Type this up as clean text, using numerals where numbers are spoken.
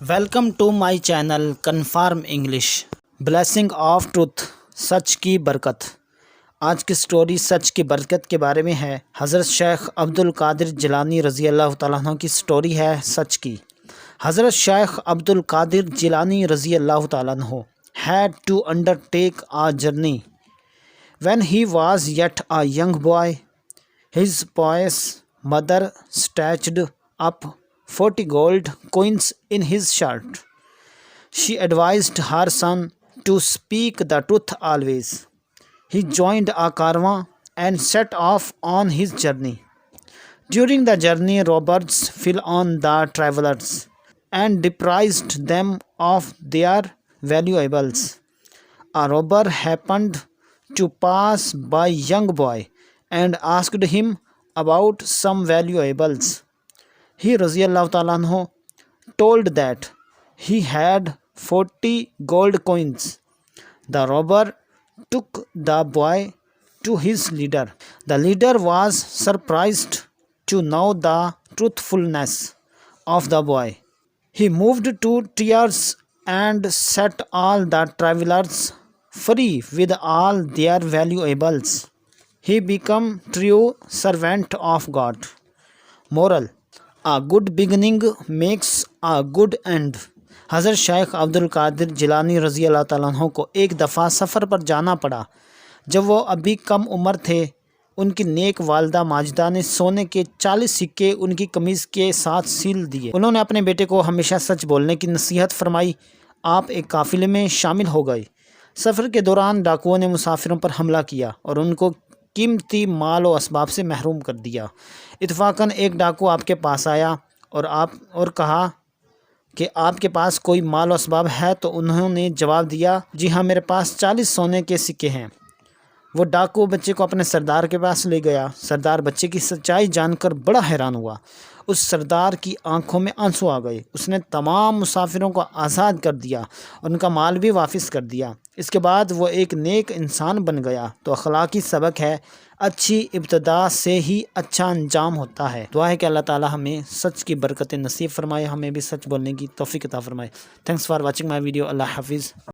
Welcome to my channel confirm English. Blessing of truth, सच की बरकत। आज की स्टोरी सच की बरकत के बारे में है। हज़रत शेख अब्दुल कादिर जिलानी रज़ी अल्लाह तआला अन्हु की स्टोरी है सच की। हज़रत शेख अब्दुल कादिर जिलानी रज़ी अल्लाह तआला अन्हु had to undertake a journey when he was yet a young boy. His pious mother snatched up 40 gold coins in his shirt. She advised her son to speak the truth always. He joined a caravan and set off on his journey. During the journey, robbers fell on the travelers and deprived them of their valuables. A robber happened to pass by young boy and asked him about some valuables. He Radiallahu Ta'ala anhu told that he had 40 gold coins. The robber took the boy to his leader. The leader was surprised to know the truthfulness of the boy. He moved to tears and set all the travelers free with all their valuables. He became true servant of God. Moral: a good beginning makes a good end. हज़रत शेख अब्दुल कादिर जिलानी रज़ी अल्लाह तआला अन्हु को एक दफ़ा सफ़र पर जाना पड़ा। जब वो अभी कम उम्र थे, उनकी नेक वालदा माजिदा ने सोने के 40 सिक्के उनकी कमीज़ के साथ सील दिए। उन्होंने अपने बेटे को हमेशा सच बोलने की नसीहत फरमाई। आप एक काफ़िले में शामिल हो गए। सफ़र के दौरान डाकुओं ने मुसाफिरों पर हमला किया और उनको कीमती माल और असबाब से महरूम कर दिया। इत्फाकन एक डाकू आपके पास आया और कहा कि आपके पास कोई माल और असबाब है? तो उन्होंने जवाब दिया, जी हाँ, मेरे पास 40 सोने के सिक्के हैं। वो डाकू बच्चे को अपने सरदार के पास ले गया। सरदार बच्चे की सच्चाई जानकर बड़ा हैरान हुआ। उस सरदार की आंखों में आंसू आ गए। उसने तमाम मुसाफिरों को आज़ाद कर दिया और उनका माल भी वापस कर दिया। इसके बाद वो एक नेक इंसान बन गया। तो अखलाकी सबक है, अच्छी इब्तदा से ही अच्छा अंजाम होता है। दुआ है कि अल्लाह ताला हमें सच की बरकतें नसीब फरमाए, हमें भी सच बोलने की तौफीक अता फरमाए। Thanks for watching my video. अल्लाह हाफिज़।